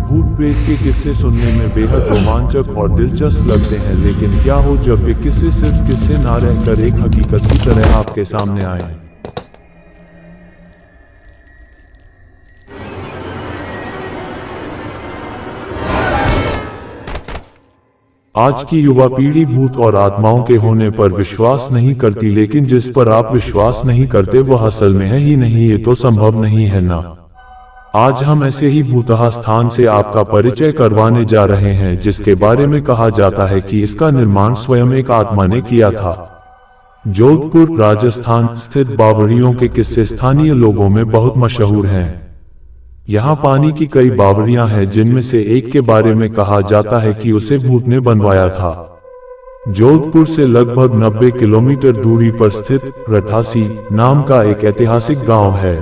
भूत प्रेत के किस्से सुनने में बेहद रोमांचक और दिलचस्प लगते हैं, लेकिन क्या हो जब वे किस्से सिर्फ किस्से ना रहकर एक हकीकत की तरह आपके सामने आए। आज की युवा पीढ़ी भूत और आत्माओं के होने पर विश्वास नहीं करती, लेकिन जिस पर आप विश्वास नहीं करते वह असल में है ही नहीं। ये तो संभव नहीं है ना। आज हम ऐसे ही भूतहा स्थान से आपका परिचय करवाने जा रहे हैं जिसके बारे में कहा जाता है कि इसका निर्माण स्वयं एक आत्मा ने किया था। जोधपुर राजस्थान स्थित बावड़ियों के किस्से स्थानीय लोगों में बहुत मशहूर हैं। यहाँ पानी की कई बावड़ियां हैं जिनमें से एक के बारे में कहा जाता है कि उसे भूत ने बनवाया था। जोधपुर से लगभग 90 किलोमीटर दूरी पर स्थित रठासी नाम का एक ऐतिहासिक गांव है।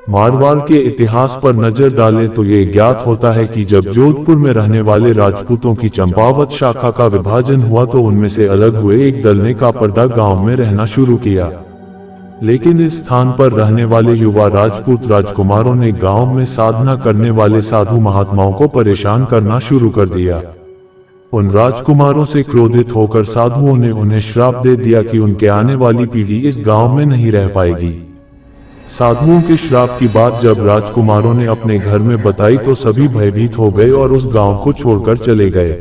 मारवाड़ के इतिहास पर नजर डालें तो ये ज्ञात होता है कि जब जोधपुर में रहने वाले राजपूतों की चंपावत शाखा का विभाजन हुआ तो उनमें से अलग हुए एक दल ने कापरदा गांव में रहना शुरू किया। लेकिन इस स्थान पर रहने वाले युवा राजपूत राजकुमारों ने गांव में साधना करने वाले साधु महात्माओं को परेशान करना शुरू कर दिया। उन राजकुमारों से क्रोधित होकर साधुओं ने उन्हें श्राप दे दिया कि उनके आने वाली पीढ़ी इस गांव में नहीं रह पाएगी। साधुओं के श्राप की बात जब राजकुमारों ने अपने घर में बताई तो सभी भयभीत हो गए और उस गांव को छोड़कर चले गए।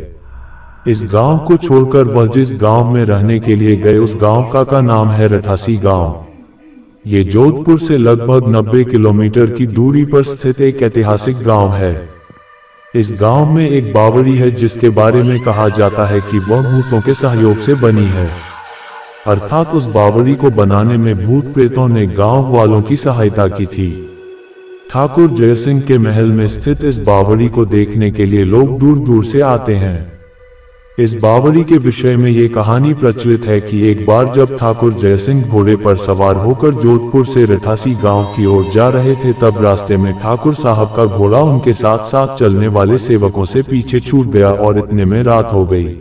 इस गांव को छोड़कर वह जिस गांव में रहने के लिए गए उस गांव का नाम है रठासी गांव। ये जोधपुर से लगभग 90 किलोमीटर की दूरी पर स्थित एक ऐतिहासिक गांव है। इस गांव में एक बावड़ी है जिसके बारे में कहा जाता है कि वह भूतों के सहयोग से बनी है, अर्थात उस बावड़ी को बनाने में भूत प्रेतों ने गांव वालों की सहायता की थी। ठाकुर जयसिंह के महल में स्थित इस बावड़ी को देखने के लिए लोग दूर दूर से आते हैं। इस बावड़ी के विषय में ये कहानी प्रचलित है कि एक बार जब ठाकुर जयसिंह घोड़े पर सवार होकर जोधपुर से रठासी गांव की ओर जा रहे थे तब रास्ते में ठाकुर साहब का घोड़ा उनके साथ साथ चलने वाले सेवकों से पीछे छूट गया और इतने में रात हो गई।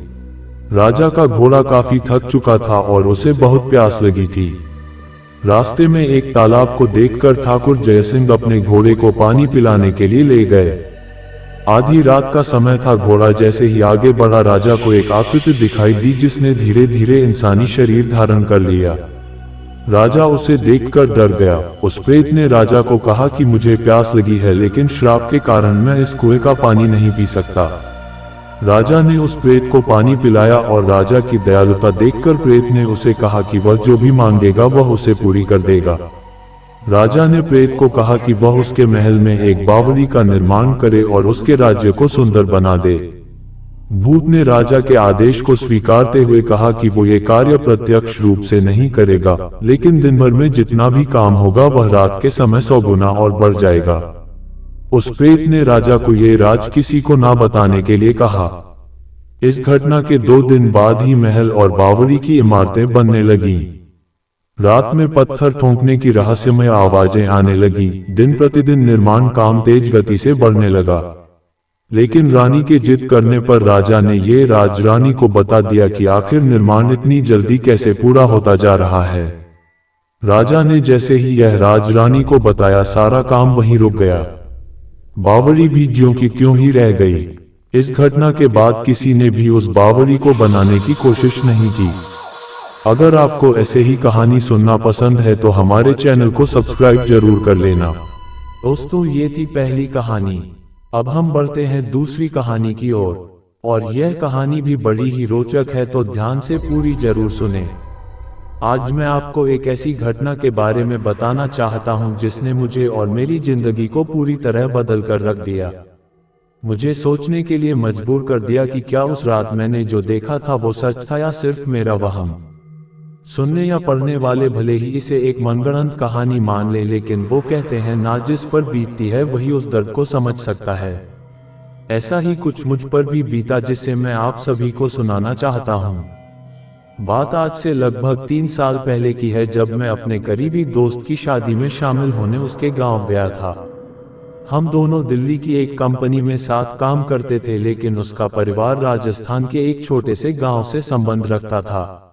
राजा का घोड़ा काफी थक चुका था और उसे बहुत प्यास लगी थी। रास्ते में एक तालाब को देखकर ठाकुर जयसिंह अपने घोड़े को पानी पिलाने के लिए ले गए। आधी रात का समय था। घोड़ा जैसे ही आगे बढ़ा राजा को एक आकृति दिखाई दी जिसने धीरे धीरे इंसानी शरीर धारण कर लिया। राजा उसे देखकर डर गया। उस प्रेत ने राजा को कहा कि मुझे प्यास लगी है लेकिन श्राप के कारण मैं इस कुएं का पानी नहीं पी सकता। राजा ने उस प्रेत को पानी पिलाया और राजा की दयालुता देखकर प्रेत ने उसे कहा कि वह जो भी मांगेगा वह उसे पूरी कर देगा। राजा ने प्रेत को कहा कि वह उसके महल में एक बावड़ी का निर्माण करे और उसके राज्य को सुंदर बना दे। भूत ने राजा के आदेश को स्वीकारते हुए कहा कि वो ये कार्य प्रत्यक्ष रूप से नहीं करेगा, लेकिन दिन भर में जितना भी काम होगा वह रात के समय 100 गुना और बढ़ जाएगा। उस प्रेत ने राजा को ये राज किसी को ना बताने के लिए कहा। इस घटना के 2 दिन बाद ही महल और बावड़ी की इमारतें बनने लगीं। रात में पत्थर ठोंकने की रहस्यमय आवाजें आने लगी। दिन प्रतिदिन निर्माण काम तेज गति से बढ़ने लगा, लेकिन रानी के जिद करने पर राजा ने ये राज रानी को बता दिया कि आखिर निर्माण इतनी जल्दी कैसे पूरा होता जा रहा है। राजा ने जैसे ही यह राज रानी को बताया सारा काम वहीं रुक गया। बावड़ी भी ज्यों की त्यों ही रह गई। इस घटना के बाद किसी ने भी उस बावड़ी को बनाने की कोशिश नहीं की। अगर आपको ऐसे ही कहानी सुनना पसंद है तो हमारे चैनल को सब्सक्राइब जरूर कर लेना। दोस्तों, ये थी पहली कहानी। अब हम बढ़ते हैं दूसरी कहानी की ओर, और यह कहानी भी बड़ी ही रोचक है तो ध्यान से पूरी जरूर सुने। आज मैं आपको एक ऐसी घटना के बारे में बताना चाहता हूं जिसने मुझे और मेरी जिंदगी को पूरी तरह बदल कर रख दिया। मुझे सोचने के लिए मजबूर कर दिया कि क्या उस रात मैंने जो देखा था वो सच था या सिर्फ मेरा वहम। सुनने या पढ़ने वाले भले ही इसे एक मनगढ़ंत कहानी मान ले, लेकिन वो कहते हैं ना जिस पर बीतती है वही उस दर्द को समझ सकता है। ऐसा ही कुछ मुझ पर भी बीता जिसे मैं आप सभी को सुनाना चाहता हूँ। बात आज से लगभग 3 साल पहले की है जब मैं अपने करीबी दोस्त की शादी में शामिल होने उसके गांव गया था। हम दोनों दिल्ली की एक कंपनी में साथ काम करते थे, लेकिन उसका परिवार राजस्थान के एक छोटे से गांव से संबंध रखता था।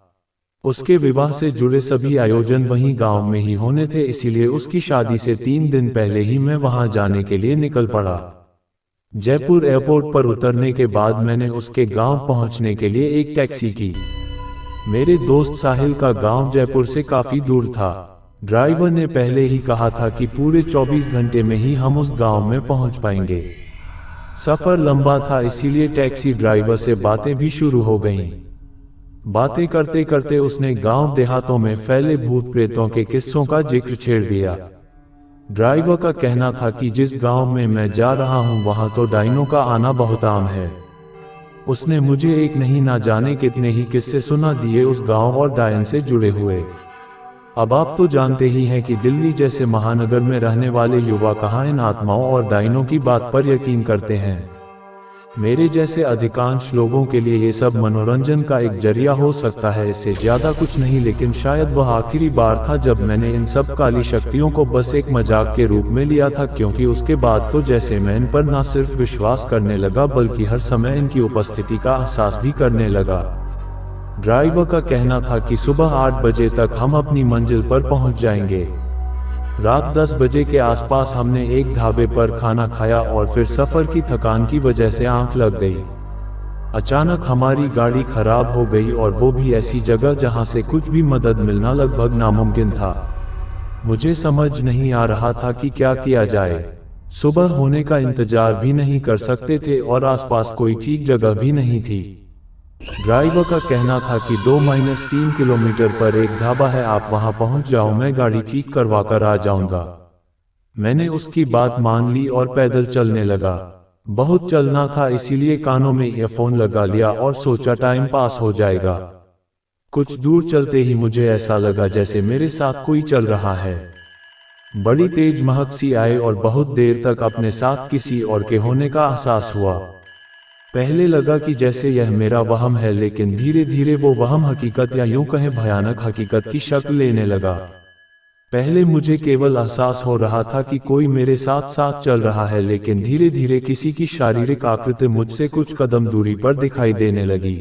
उसके विवाह से जुड़े सभी आयोजन वहीं गांव में ही होने थे, इसीलिए उसकी शादी से 3 दिन पहले ही मैं वहां जाने के लिए निकल पड़ा। जयपुर एयरपोर्ट पर उतरने के बाद मैंने उसके गांव पहुंचने के लिए एक टैक्सी की। मेरे दोस्त साहिल का गांव जयपुर से काफी दूर था। ड्राइवर ने पहले ही कहा था कि पूरे 24 घंटे में ही हम उस गांव में पहुंच पाएंगे। सफर लंबा था, इसीलिए टैक्सी ड्राइवर से बातें भी शुरू हो गईं। बातें करते करते उसने गांव देहातों में फैले भूत प्रेतों के किस्सों का जिक्र छेड़ दिया। ड्राइवर का कहना था कि जिस गांव में मैं जा रहा हूं वहां तो डायनों का आना बहुत आम है। उसने मुझे एक नहीं ना जाने कितने ही किस्से सुना दिए उस गांव और डायन से जुड़े हुए। अब आप तो जानते ही हैं कि दिल्ली जैसे महानगर में रहने वाले युवा कहाँ इन आत्माओं और डायनों की बात पर यकीन करते हैं। मेरे जैसे अधिकांश लोगों के लिए ये सब मनोरंजन का एक जरिया हो सकता है, इससे ज्यादा कुछ नहीं। लेकिन शायद वह आखिरी बार था जब मैंने इन सब काली शक्तियों को बस एक मजाक के रूप में लिया था, क्योंकि उसके बाद तो जैसे मैं इन पर न सिर्फ विश्वास करने लगा बल्कि हर समय इनकी उपस्थिति का एहसास भी करने लगा। ड्राइवर का कहना था कि सुबह 8 बजे तक हम अपनी मंजिल पर पहुंच जाएंगे। रात 10 बजे के आसपास हमने एक ढाबे पर खाना खाया और फिर सफर की थकान की वजह से आंख लग गई। अचानक हमारी गाड़ी खराब हो गई, और वो भी ऐसी जगह जहां से कुछ भी मदद मिलना लगभग नामुमकिन था। मुझे समझ नहीं आ रहा था कि क्या किया जाए। सुबह होने का इंतजार भी नहीं कर सकते थे और आसपास कोई ठीक जगह भी नहीं थी। ड्राइवर का कहना था कि 2-3 किलोमीटर पर एक ढाबा है, आप वहां पहुंच जाओ, मैं गाड़ी ठीक करवा कर आ जाऊंगा। मैंने उसकी बात मान ली और पैदल चलने लगा। बहुत चलना था, इसीलिए कानों में ईयरफोन लगा लिया और सोचा टाइम पास हो जाएगा। कुछ दूर चलते ही मुझे ऐसा लगा जैसे मेरे साथ कोई चल रहा है। बड़ी तेज महक सी आई और बहुत देर तक अपने साथ किसी और के होने का एहसास हुआ। पहले लगा कि जैसे यह मेरा वहम है, लेकिन धीरे धीरे वो वहम हकीकत या यूं कहें भयानक हकीकत की शक्ल लेने लगा। पहले मुझे केवल एहसास हो रहा था कि कोई मेरे साथ साथ चल रहा है, लेकिन धीरे धीरे किसी की शारीरिक आकृति मुझसे कुछ कदम दूरी पर दिखाई देने लगी।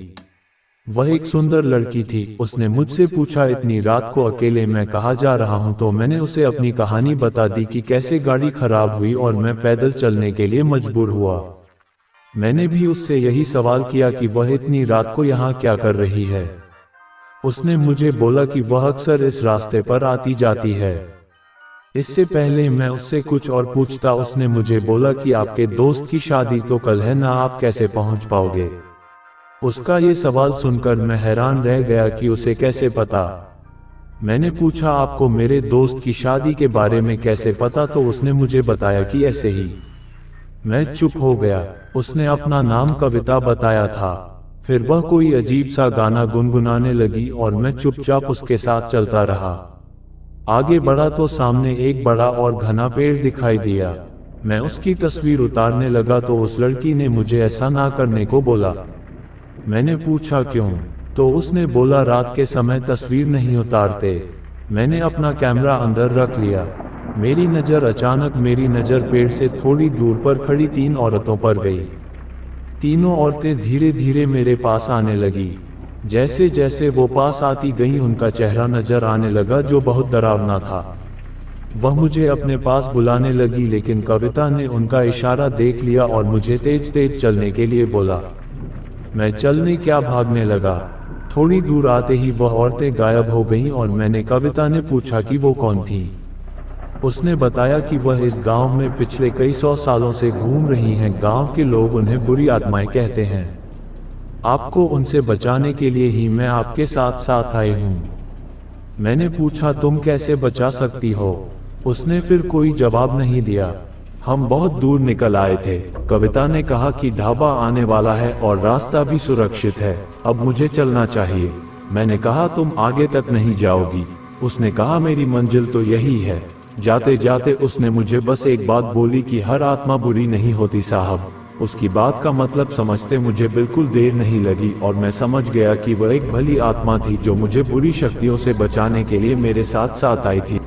वह एक सुंदर लड़की थी। उसने मुझसे पूछा, इतनी रात को अकेले मैं कहाँ जा रहा हूँ? तो मैंने उसे अपनी कहानी बता दी कि कैसे गाड़ी खराब हुई और मैं पैदल चलने के लिए मजबूर हुआ। मैंने भी उससे यही सवाल किया कि वह इतनी रात को यहाँ क्या कर रही है। उसने मुझे बोला कि वह अक्सर इस रास्ते पर आती जाती है। इससे पहले मैं उससे कुछ और पूछता, उसने मुझे बोला कि आपके दोस्त की शादी तो कल है ना, आप कैसे पहुंच पाओगे? उसका ये सवाल सुनकर मैं हैरान रह गया कि उसे कैसे पता। मैंने पूछा, आपको मेरे दोस्त की शादी के बारे में कैसे पता? तो उसने मुझे बताया कि ऐसे ही। मैं चुप हो गया। उसने अपना नाम कविता बताया था। फिर वह कोई अजीब सा गाना गुनगुनाने लगी और मैं चुपचाप उसके साथ चलता रहा। आगे बढ़ा तो सामने एक बड़ा और घना पेड़ दिखाई दिया। मैं उसकी तस्वीर उतारने लगा तो उस लड़की ने मुझे ऐसा ना करने को बोला। मैंने पूछा क्यों? तो उसने बोला, रात के समय तस्वीर नहीं उतारते। मैंने अपना कैमरा अंदर रख लिया। मेरी नज़र पेड़ से थोड़ी दूर पर खड़ी 3 औरतों पर गई। तीनों औरतें धीरे धीरे मेरे पास आने लगी। जैसे जैसे वो पास आती गईं, उनका चेहरा नजर आने लगा जो बहुत डरावना था। वह मुझे अपने पास बुलाने लगी, लेकिन कविता ने उनका इशारा देख लिया और मुझे तेज तेज चलने के लिए बोला। मैं चलने क्या भागने लगा। थोड़ी दूर आते ही वह औरतें गायब हो गईं और कविता ने पूछा कि वो कौन थी। उसने बताया कि वह इस गांव में पिछले कई 100 सालों से घूम रही हैं। गांव के लोग उन्हें बुरी आत्माएं कहते हैं। आपको उनसे बचाने के लिए ही मैं आपके साथ साथ आई हूँ। मैंने पूछा, तुम कैसे बचा सकती हो? उसने फिर कोई जवाब नहीं दिया। हम बहुत दूर निकल आए थे। कविता ने कहा कि ढाबा आने वाला है और रास्ता भी सुरक्षित है, अब मुझे चलना चाहिए। मैंने कहा, तुम आगे तक नहीं जाओगी। उसने कहा, मेरी मंजिल तो यही है। जाते जाते उसने मुझे बस एक बात बोली कि हर आत्मा बुरी नहीं होती साहब। उसकी बात का मतलब समझते मुझे बिल्कुल देर नहीं लगी और मैं समझ गया कि वह एक भली आत्मा थी जो मुझे बुरी शक्तियों से बचाने के लिए मेरे साथ साथ आई थी।